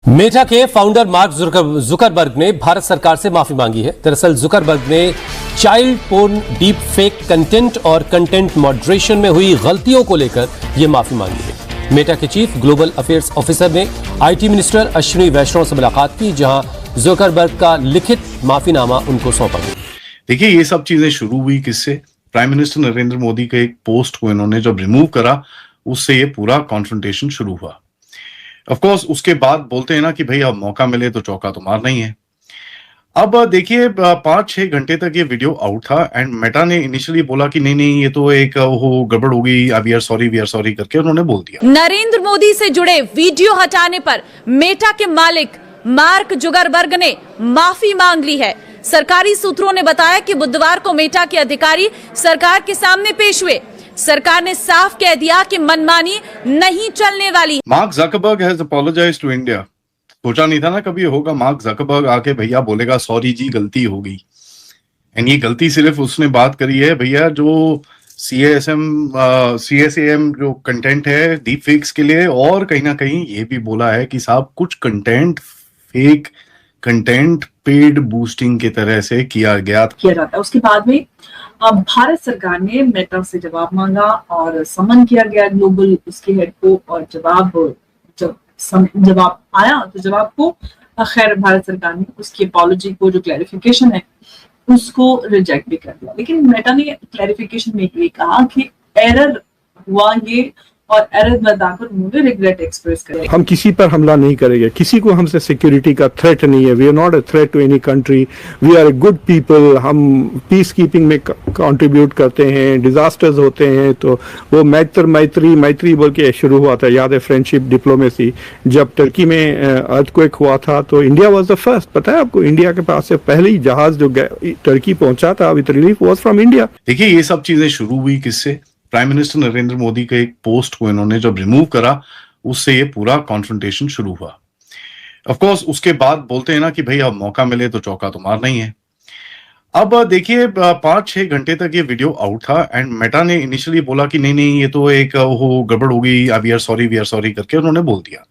Meta के founder mark Zuckerberg ने भारत सरकार से माफी मांगी है। दरअसल जुकरबर्ग ने child porn, deep fake content और कंटेंट मॉडरेशन में हुई गलतियों को लेकर यह माफी मांगी है। मेटा के चीफ ग्लोबल अफेयर्स ऑफिसर ने आईटी मिनिस्टर अश्विनी वैष्णव से मुलाकात की, जहां जुकरबर्ग का लिखित माफीनामा उनको सौंपा गया। देखिए, ये सब चीजें शुरू हुई किससे? प्राइम मिनिस्टर नरेंद्र मोदी के एक पोस्ट को इन्होंने जब रिमूव करा, उससे ये पूरा कॉन्फ्रंटेशन शुरू हुआ। ऑफ कोर्स उसके बाद बोलते हैं ना कि भाई अब मौका मिले तो चौका तो मारना ही है। अब देखिए 5-6 घंटे तक ये वीडियो आउट था एंड मेटा ने इनिशियली बोला कि नहीं ये तो एक गड़बड़ हो गई, वी आर सॉरी करके उन्होंने बोल दिया। नरेंद्र मोदी से जुड़े वीडियो हटाने पर मेटा के मालिक मार्क जुकरबर्ग ने माफी मांग ली है। सरकारी सूत्रों ने बताया कि बुधवार को मेटा के अधिकारी सरकार के सामने पेश हुए। सरकार ने साफ कह दिया कि मनमानी नहीं चलने वाली। Mark Zuckerberg has apologised to India. सोचा नहीं था ना कभी होगा मार्क ज़करबर्ग आके भैया बोलेगा सॉरी जी गलती हो गई। एंड ये गलती सिर्फ उसने बात करी है भैया जो CSAM जो कंटेंट है डीप फेक्स के लिए, और कहीं ना कहीं ये भी बोला है कि साहब कुछ content fake content paid boosting की तरह से किया जाता है। उसके बाद में भारत सरकार ने मेटा से जवाब मांगा और समन किया गया ग्लोबल उसके हेड को, और जवाब आया तो जवाब को खैर भारत सरकार ने उसकी अपॉलॉजी को जो क्लैरिफिकेशन है उसको रिजेक्ट भी कर दिया। लेकिन मेटा ने क्लैरिफिकेशन में ये कहा कि एरर हुआ ये, और एरर बताकर उन्होंने रिग्रेट एक्सप्रेस करें। हम किसी पर हमला नहीं करेंगे, किसी को हमसे सिक्योरिटी का थ्रेट नहीं है। We are not a threat to any country, we are a good people. हम पीस कीपिंग में कंट्रीब्यूट करते हैं। डिजास्टर्स होते हैं तो वो मैत्री बोल के शुरू हुआ था, याद है, फ्रेंडशिप डिप्लोमेसी। जब टर्की में अर्थक्वेक हुआ था तो इंडिया वाज द फर्स्ट। पता है आपको, इंडिया के पास से पहले ही जहाज जो टर्की पहुंचा था with relief was from India. देखिए, ये सब चीजें शुरू हुई किससे? प्राइम मिनिस्टर नरेंद्र मोदी के एक पोस्ट को इन्होंने जब रिमूव करा, उससे ये पूरा कॉन्फ्रंटेशन शुरू हुआ। ऑफ कोर्स उसके बाद बोलते हैं ना कि भाई अब मौका मिले तो चौका तो मारना ही है। अब देखिए 5-6 घंटे तक ये वीडियो आउट था एंड मेटा ने इनिशियली बोला कि नहीं ये तो एक गड़बड़ हो गई, वी आर सॉरी करके उन्होंने बोल दिया।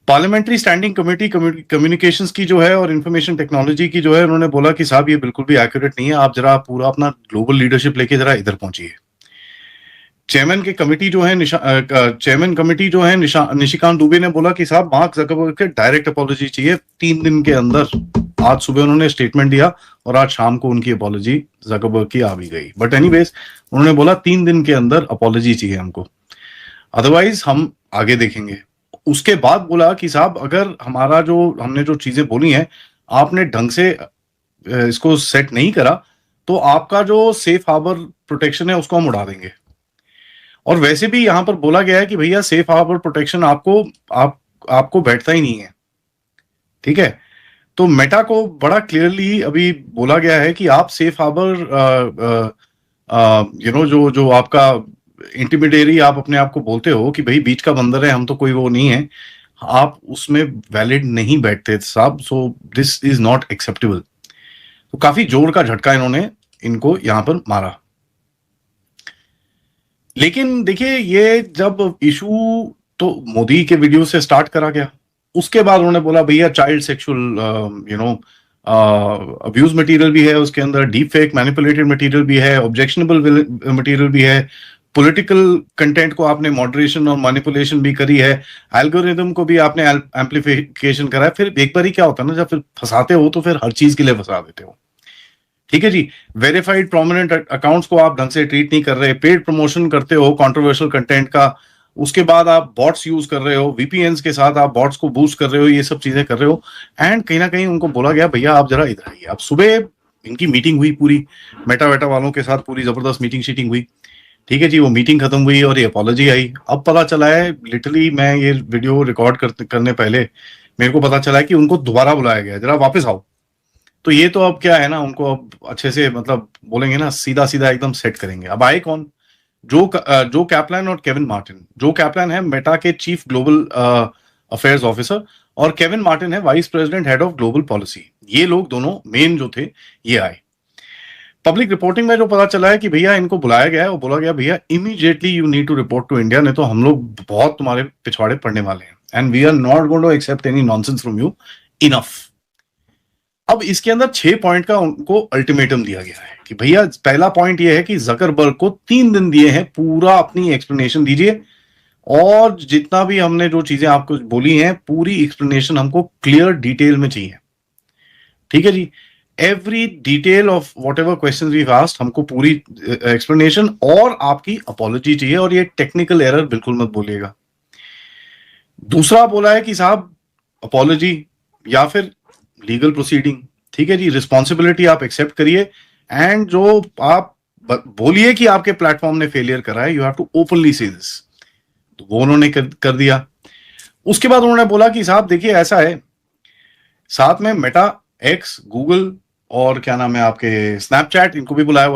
पार्लियामेंट्री स्टैंडिंग कमेटी कम्युनिकेशंस की जो है और इंफॉर्मेशन टेक्नोलॉजी की जो है, उन्होंने बोला कि साहब ये बिल्कुल भी एक्यूरेट नहीं है, आप जरा पूरा अपना ग्लोबल लीडरशिप लेके जरा इधर पहुंचिए। चेयरमैन कमेटी जो है निशिकांत दुबे ने बोला कि साहब मार्क ज़करबर्ग के डायरेक्ट अपॉलॉजी चाहिए 3 दिन के अंदर। आज सुबह उन्होंने स्टेटमेंट दिया और आज शाम को उनकी अपॉलॉजी ज़करबर्ग की आ भी गई। बट एनीवेज उन्होंने बोला 3 दिन के अंदर अपॉलॉजी चाहिए हमको, अदरवाइज हम आगे देखेंगे। उसके बाद बोला कि साहब अगर हमने जो चीजें बोली हैं आपने ढंग से इसको सेट नहीं करा तो आपका जो सेफ हार्बर प्रोटेक्शन है उसको हम उड़ा देंगे। और वैसे भी यहां पर बोला गया है कि भैया सेफ हार्बर प्रोटेक्शन आपको बैठता ही नहीं है, ठीक है। तो मेटा को बड़ा क्लियरली अभी बोला गया है कि आप सेफ हार्बर जो आपका इंटिमिडेटरी आप अपने आप को बोलते हो कि भाई बीच का बंदर है, हम तो कोई वो नहीं है, आप उसमें वैलिड नहीं बैठते साहब। So this is not acceptable. तो काफी जोर का झटका इन्होंने इनको यहां पर मारा। लेकिन देखिए ये जब इशू तो मोदी के वीडियो से स्टार्ट करा गया, उसके बाद उन्होंने बोला भैया चाइल्ड सेक्सुअल अब्यूज मटेरियल भी है उसके अंदर, डीप फेक मैनिपुलेटेड मटेरियल भी है, ऑब्जेक्शनेबल मटेरियल भी है, पॉलिटिकल कंटेंट को आपने मॉडरेशन और मैनिपुलेशन भी करी है, एल्गोरिदम को भी आपने एम्प्लीफिकेशन करा है। फिर एक बार ही क्या होता है ना, जब फिर फंसाते हो तो फिर हर चीज के लिए फंसा देते हो, ठीक है जी। वेरीफाइड प्रोमिनेंट अकाउंट्स को आप ढंग से ट्रीट नहीं कर रहे, पेड प्रमोशन करते हो कंट्रोवर्शियल कंटेंट का, उसके बाद आप बॉट्स यूज कर रहे हो, VPNs के साथ आप बॉट्स को बूस्ट कर रहे हो, ये सब चीजें कर रहे हो। एंड कहीं ना कहीं उनको बोला गया भैया आप जरा इधर आइए। अब सुबह इनकी मीटिंग हुई, पूरी मेटा वालों के साथ पूरी जबरदस्त मीटिंग हुई, ठीक है जी। वो मीटिंग खत्म हुई और ये अपॉलॉजी आई। अब पता चला है, लिटरली मैं ये वीडियो रिकॉर्ड करने पहले मेरे को पता चला है कि उनको दोबारा बुलाया गया, जरा वापस आओ। तो ये तो अब क्या है ना, उनको अब अच्छे से मतलब बोलेंगे ना, सीधा एकदम सेट करेंगे। अब आए कौन? जो कैपलान और केविन मार्टिन। जो कैपलान है मेटा के चीफ ग्लोबल अफेयर्स ऑफिसर और केविन मार्टिन है vice president head of global policy. ये लोग दोनों मेन जो थे ये आए। पब्लिक रिपोर्टिंग में जो पता चला है कि भैया इनको बुलाया गया है और बोला गया भैया immediately you need to report to India, नहीं तो हम लोग बहुत तुम्हारे पिछवाड़े पड़ने वाले हैं। And we are not going to accept any nonsense from you, enough. अब इसके अंदर 6 पॉइंट का उनको अल्टीमेटम दिया गया है कि भैया पहला पॉइंट ये है कि जकरबर्ग को 3 दिन दिए हैं, पूरा अपनी एक्सप्लेनेशन दीजिए, और जितना भी हमने जो चीजें आपको बोली हैं पूरी एक्सप्लेनेशन हमको क्लियर डिटेल में चाहिए। ठीक है जी, every detail of what question we asked, हमको पूरी एक्सप्लेनेशन और आपकी अपॉलॉजी चाहिए, और ये टेक्निकल एरर बिल्कुल मत बोलिएगा। दूसरा बोला है कि साहब अपॉलॉजी या फिर लीगल प्रोसीडिंग, ठीक है जी, रिस्पॉन्सिबिलिटी आप एक्सेप्ट करिए, एंड जो आप बोलिए कि आपके प्लेटफॉर्म ने फेलियर करा है, you have to openly say this. तो वो उन्होंने कर दिया। उसके बाद उन्होंने बोला कि साहब देखिए ऐसा है, साथ में मेटा, एक्स, गूगल और क्या नाम है आपके स्नैपचैट, इनको भी बुलाया हुआ